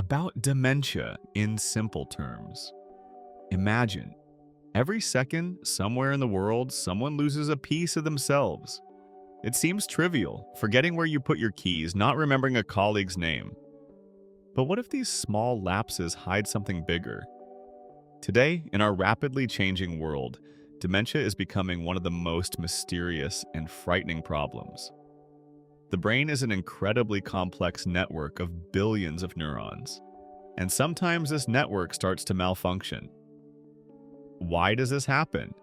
About dementia in simple terms. Imagine, every second, somewhere in the world, someone loses a piece of themselves. It seems trivial, forgetting where you put your keys, not remembering a colleague's name. But what if these small lapses hide something bigger? Today, in our rapidly changing world, dementia is becoming one of the most mysterious and frightening problems. The brain is an incredibly complex network of billions of neurons, and sometimes this network starts to malfunction. Why does this happen?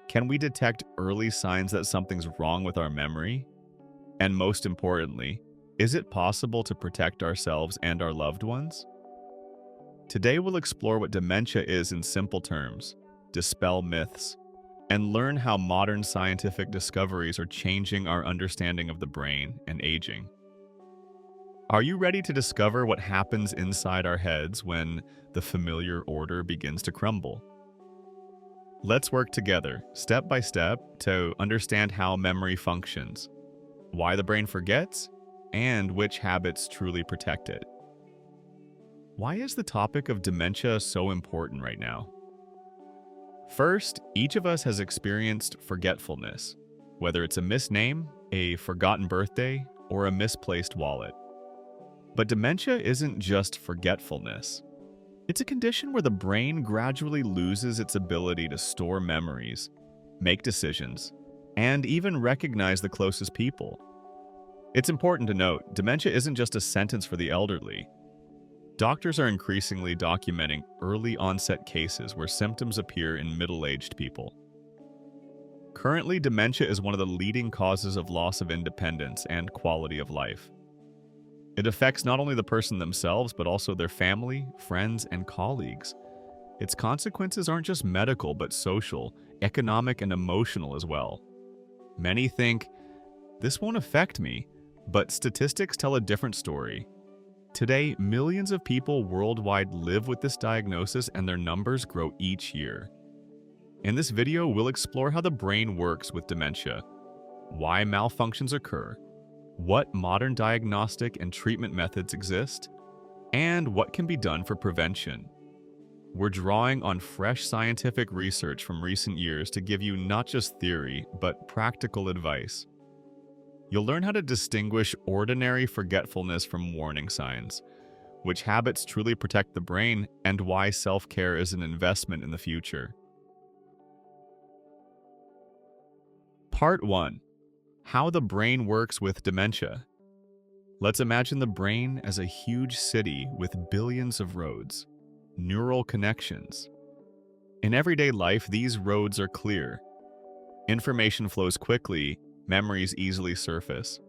Can we detect early signs that something's wrong with our memory? And most importantly, is it possible to protect ourselves and our loved ones? Today we'll explore what dementia is in simple terms, dispel myths, and learn how modern scientific discoveries are changing our understanding of the brain and aging. Are you ready to discover what happens inside our heads when the familiar order begins to crumble? Let's work together, step by step, to understand how memory functions, why the brain forgets, and which habits truly protect it. Why is the topic of dementia so important right now? First, each of us has experienced forgetfulness, whether it's a misname, a forgotten birthday, or a misplaced wallet. But dementia isn't just forgetfulness. It's a condition where the brain gradually loses its ability to store memories, make decisions, and even recognize the closest people. It's important to note, dementia isn't just a sentence for the elderly. Doctors are increasingly documenting early onset cases where symptoms appear in middle-aged people. Currently, dementia is one of the leading causes of loss of independence and quality of life. It affects not only the person themselves, but also their family, friends, and colleagues. Its consequences aren't just medical, but social, economic, and emotional as well. Many think, this won't affect me, but statistics tell a different story. Today, millions of people worldwide live with this diagnosis and their numbers grow each year. In this video, we'll explore how the brain works with dementia, why malfunctions occur, what modern diagnostic and treatment methods exist, and what can be done for prevention. We're drawing on fresh scientific research from recent years to give you not just theory, but practical advice. You'll learn how to distinguish ordinary forgetfulness from warning signs, which habits truly protect the brain, and why self-care is an investment in the future. Part 1. How the brain works with dementia. Let's imagine the brain as a huge city with billions of roads, neural connections. In everyday life, these roads are clear. Information flows quickly, memories easily surface.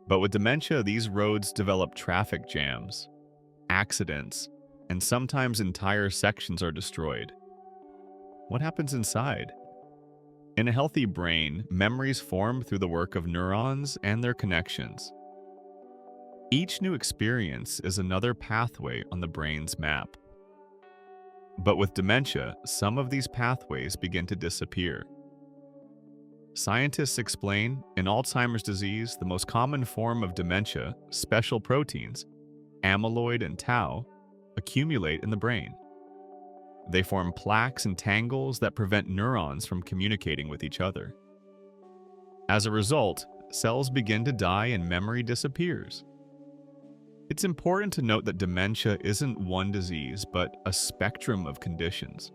But with dementia, these roads develop traffic jams, accidents, and sometimes entire sections are destroyed. What happens inside? In a healthy brain, memories form through the work of neurons and their connections. Each new experience is another pathway on the brain's map. But with dementia, some of these pathways begin to disappear. Scientists explain, in Alzheimer's disease, the most common form of dementia, special proteins, amyloid and tau, accumulate in the brain. They form plaques and tangles that prevent neurons from communicating with each other. As a result, cells begin to die and memory disappears. It's important to note that dementia isn't one disease, but a spectrum of conditions.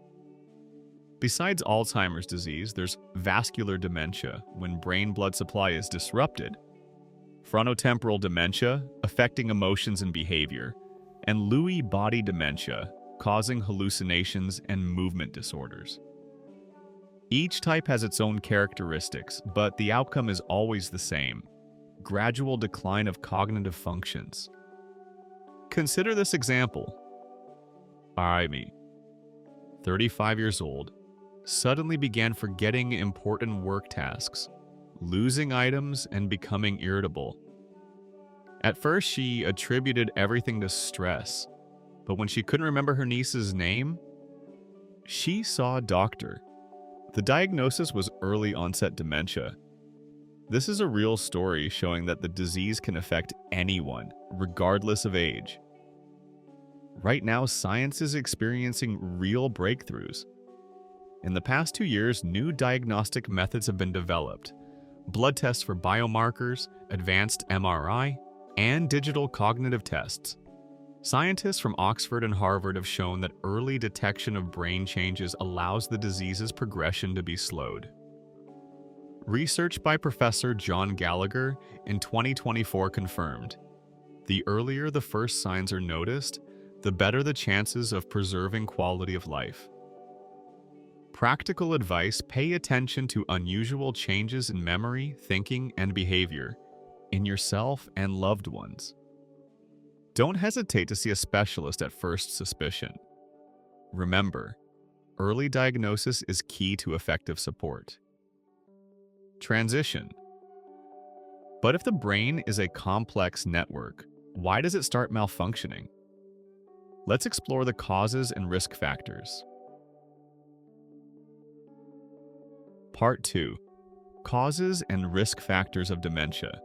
Besides Alzheimer's disease, there's vascular dementia, when brain blood supply is disrupted, frontotemporal dementia, affecting emotions and behavior, and Lewy body dementia, causing hallucinations and movement disorders. Each type has its own characteristics, but the outcome is always the same: gradual decline of cognitive functions. Consider this example. Amy, 35 years old, suddenly began forgetting important work tasks, losing items, and becoming irritable. At first, she attributed everything to stress, but when she couldn't remember her niece's name, she saw a doctor. The diagnosis was early onset dementia. This is a real story showing that the disease can affect anyone, regardless of age. Right now, science is experiencing real breakthroughs. In the past 2 years, new diagnostic methods have been developed. Blood tests for biomarkers, advanced MRI, and digital cognitive tests. Scientists from Oxford and Harvard have shown that early detection of brain changes allows the disease's progression to be slowed. Research by Professor John Gallagher in 2024 confirmed, the earlier the first signs are noticed, the better the chances of preserving quality of life. Practical advice: pay attention to unusual changes in memory, thinking, and behavior in yourself and loved ones. Don't hesitate to see a specialist at first suspicion. Remember, early diagnosis is key to effective support. Transition. But if the brain is a complex network, why does it start malfunctioning? Let's explore the causes and risk factors. Part 2. Causes and risk factors of dementia.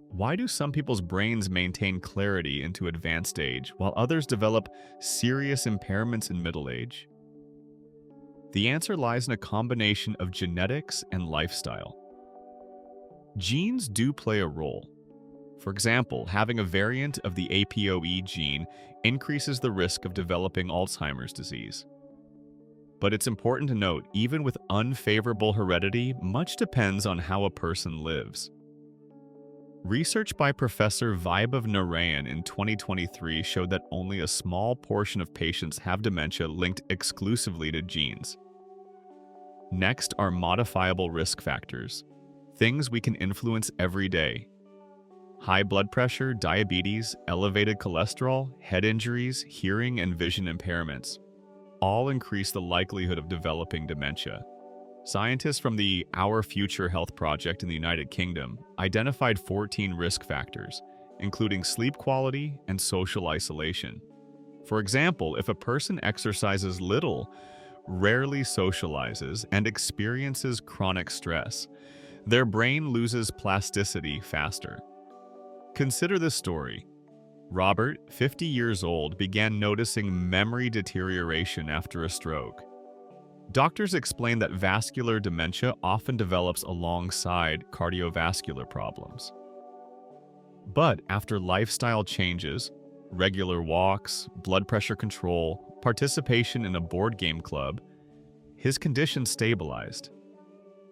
Why do some people's brains maintain clarity into advanced age, while others develop serious impairments in middle age? The answer lies in a combination of genetics and lifestyle. Genes do play a role. For example, having a variant of the APOE gene increases the risk of developing Alzheimer's disease. But it's important to note, even with unfavorable heredity, much depends on how a person lives. Research by Professor Vaibhav Narayan in 2023 showed that only a small portion of patients have dementia linked exclusively to genes. Next are modifiable risk factors, things we can influence every day. High blood pressure, diabetes, elevated cholesterol, head injuries, hearing and vision impairments all increase the likelihood of developing dementia. Scientists from the Our Future Health Project in the United Kingdom identified 14 risk factors, including sleep quality and social isolation. For example, if a person exercises little, rarely socializes, and experiences chronic stress, their brain loses plasticity faster. Consider this story. Robert, 50 years old, began noticing memory deterioration after a stroke. Doctors explain that vascular dementia often develops alongside cardiovascular problems. But after lifestyle changes, regular walks, blood pressure control, participation in a board game club, his condition stabilized.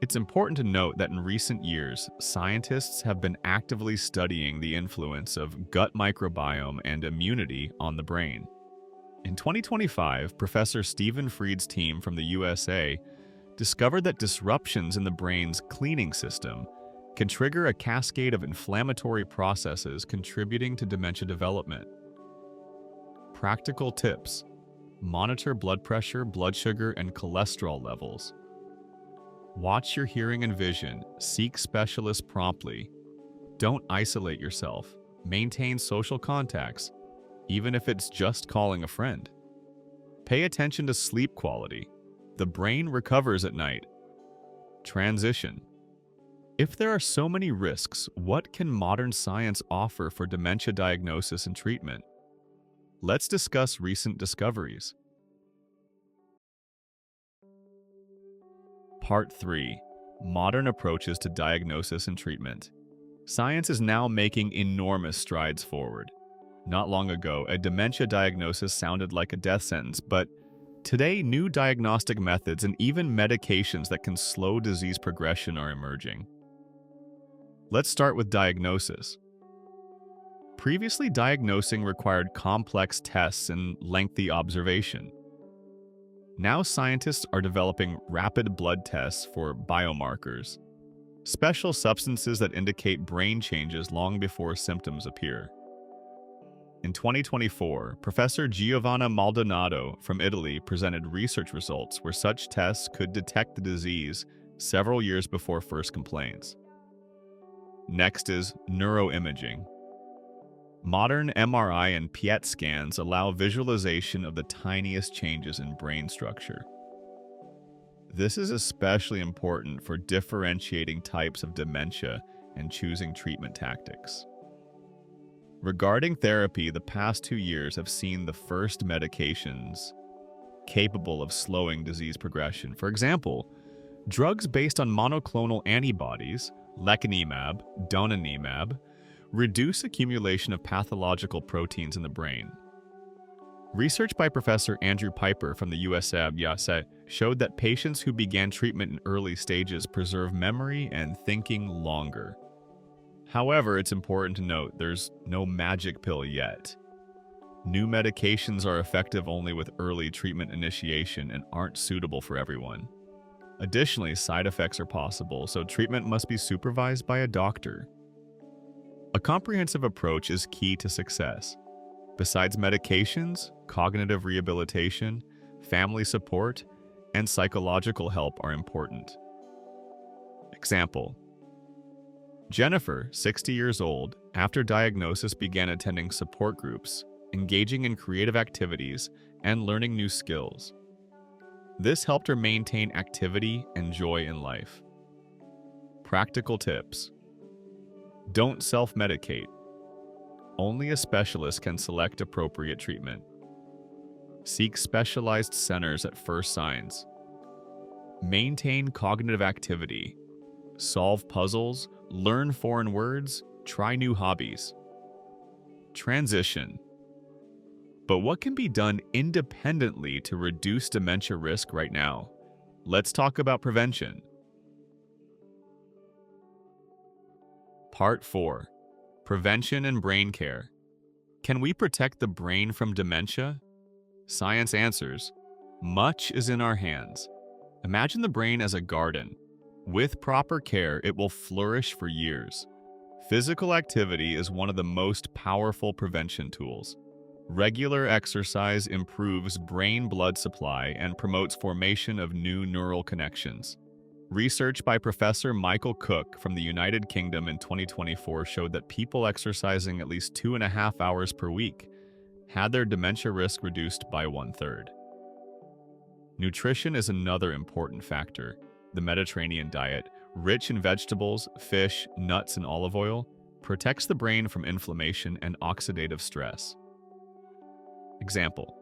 It's important to note that in recent years, scientists have been actively studying the influence of gut microbiome and immunity on the brain. In 2025, Professor Stephen Fried's team from the USA discovered that disruptions in the brain's cleaning system can trigger a cascade of inflammatory processes contributing to dementia development. Practical tips: monitor blood pressure, blood sugar, and cholesterol levels. Watch your hearing and vision. Seek specialists promptly. Don't isolate yourself. Maintain social contacts, even if it's just calling a friend. Pay attention to sleep quality. The brain recovers at night. Transition. If there are so many risks, what can modern science offer for dementia diagnosis and treatment? Let's discuss recent discoveries. Part 3. Modern approaches to diagnosis and treatment. Science is now making enormous strides forward. Not long ago, a dementia diagnosis sounded like a death sentence, but today, new diagnostic methods and even medications that can slow disease progression are emerging. Let's start with diagnosis. Previously, diagnosing required complex tests and lengthy observation. Now scientists are developing rapid blood tests for biomarkers, special substances that indicate brain changes long before symptoms appear. In 2024, Professor Giovanna Maldonado from Italy presented research results where such tests could detect the disease several years before first complaints. Next is neuroimaging. Modern MRI and PET scans allow visualization of the tiniest changes in brain structure. This is especially important for differentiating types of dementia and choosing treatment tactics. Regarding therapy, the past 2 years have seen the first medications capable of slowing disease progression. For example, drugs based on monoclonal antibodies, lecanemab, donanemab, reduce accumulation of pathological proteins in the brain. Research by Professor Andrew Piper from the USA showed that patients who began treatment in early stages preserve memory and thinking longer. However, it's important to note there's no magic pill yet. New medications are effective only with early treatment initiation and aren't suitable for everyone. Additionally, side effects are possible, so treatment must be supervised by a doctor. A comprehensive approach is key to success. Besides medications, cognitive rehabilitation, family support, and psychological help are important. Example: Jennifer, 60 years old, after diagnosis began attending support groups, engaging in creative activities, and learning new skills. This helped her maintain activity and joy in life. Practical tips: don't self-medicate. Only a specialist can select appropriate treatment. Seek specialized centers at first signs. Maintain cognitive activity. Solve puzzles, learn foreign words, try new hobbies. Transition. But what can be done independently to reduce dementia risk right now? Let's talk about prevention. Part 4. Prevention and brain care. Can we protect the brain from dementia? Science answers, much is in our hands. Imagine the brain as a garden. With proper care, it will flourish for years. Physical activity is one of the most powerful prevention tools. Regular exercise improves brain blood supply and promotes formation of new neural connections. Research by Professor Michael Cook from the United Kingdom in 2024 showed that people exercising at least 2.5 hours per week had their dementia risk reduced by 1/3. Nutrition is another important factor. The Mediterranean diet, rich in vegetables, fish, nuts, and olive oil, protects the brain from inflammation and oxidative stress. Example: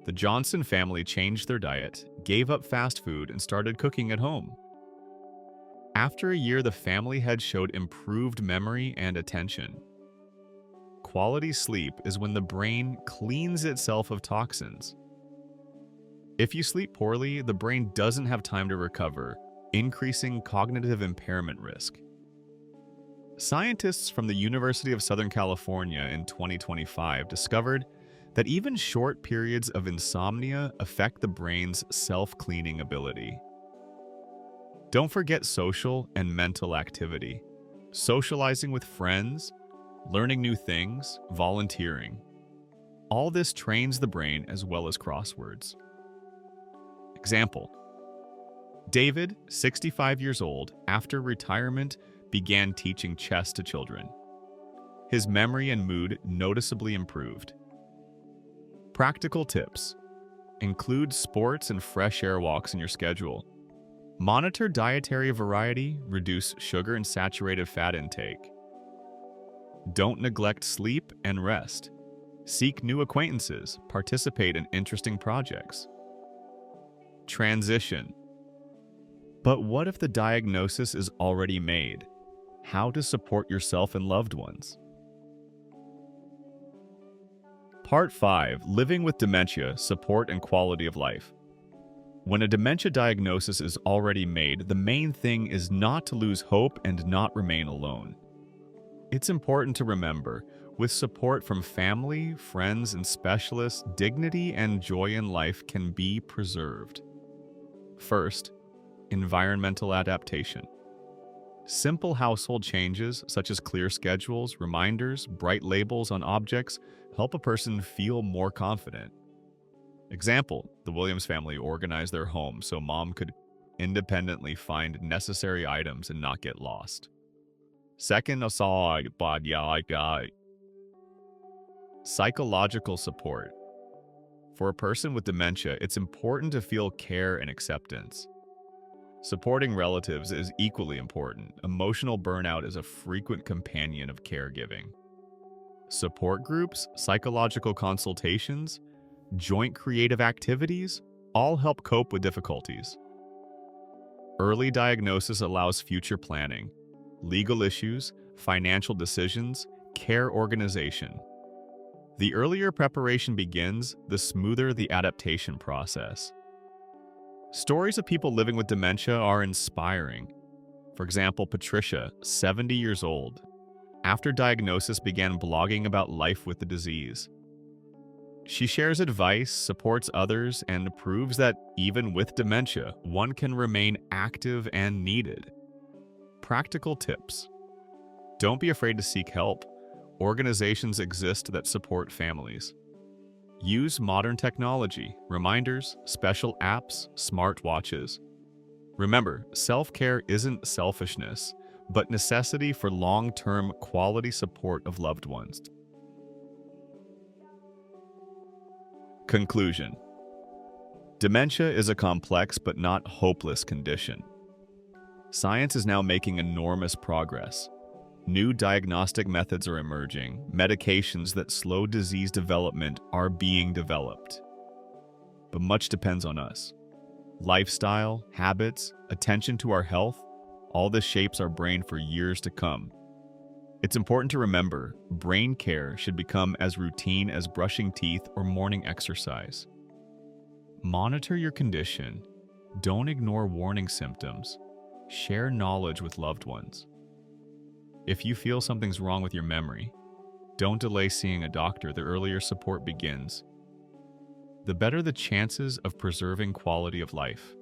the Johnson family changed their diet, gave up fast food, and started cooking at home. After a year, the family had showed improved memory and attention. Quality sleep is when the brain cleans itself of toxins. If you sleep poorly, the brain doesn't have time to recover, increasing cognitive impairment risk. Scientists from the University of Southern California in 2025 discovered that even short periods of insomnia affect the brain's self-cleaning ability. Don't forget social and mental activity. Socializing with friends, learning new things, volunteering. All this trains the brain as well as crosswords. Example: David, 65 years old, after retirement, began teaching chess to children. His memory and mood noticeably improved. Practical tips: include sports and fresh air walks in your schedule. Monitor dietary variety, reduce sugar and saturated fat intake. Don't neglect sleep and rest. Seek new acquaintances, participate in interesting projects. Transition. But what if the diagnosis is already made? How to support yourself and loved ones? Part 5. Living with dementia, support and quality of life. When a dementia diagnosis is already made, the main thing is not to lose hope and not remain alone. It's important to remember, with support from family, friends, and specialists, dignity and joy in life can be preserved. First, environmental adaptation. Simple household changes, such as clear schedules, reminders, bright labels on objects, help a person feel more confident. Example: the Williams family organized their home so mom could independently find necessary items and not get lost. Second, psychological support. For a person with dementia, it's important to feel care and acceptance. Supporting relatives is equally important. Emotional burnout is a frequent companion of caregiving. Support groups, psychological consultations, joint creative activities all help cope with difficulties. Early diagnosis allows future planning, legal issues, financial decisions, care organization. The earlier preparation begins, the smoother the adaptation process. Stories of people living with dementia are inspiring. For example, Patricia, 70 years old, after diagnosis began blogging about life with the disease. She shares advice, supports others, and proves that even with dementia, one can remain active and needed. Practical tips. Don't be afraid to seek help. Organizations exist that support families. Use modern technology, reminders, special apps, smartwatches. Remember, self-care isn't selfishness, but necessity for long-term quality support of loved ones. Conclusion. Dementia is a complex but not hopeless condition. Science is now making enormous progress. New diagnostic methods are emerging, medications that slow disease development are being developed. But much depends on us. Lifestyle, habits, attention to our health, all this shapes our brain for years to come. It's important to remember, brain care should become as routine as brushing teeth or morning exercise. Monitor your condition. Don't ignore warning symptoms. Share knowledge with loved ones. If you feel something's wrong with your memory, don't delay seeing a doctor. The earlier support begins, the better the chances of preserving quality of life.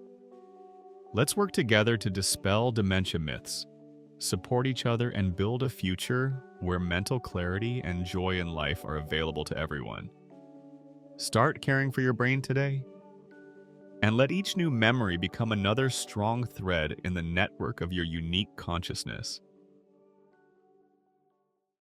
Let's work together to dispel dementia myths, support each other, and build a future where mental clarity and joy in life are available to everyone. Start caring for your brain today, and let each new memory become another strong thread in the network of your unique consciousness.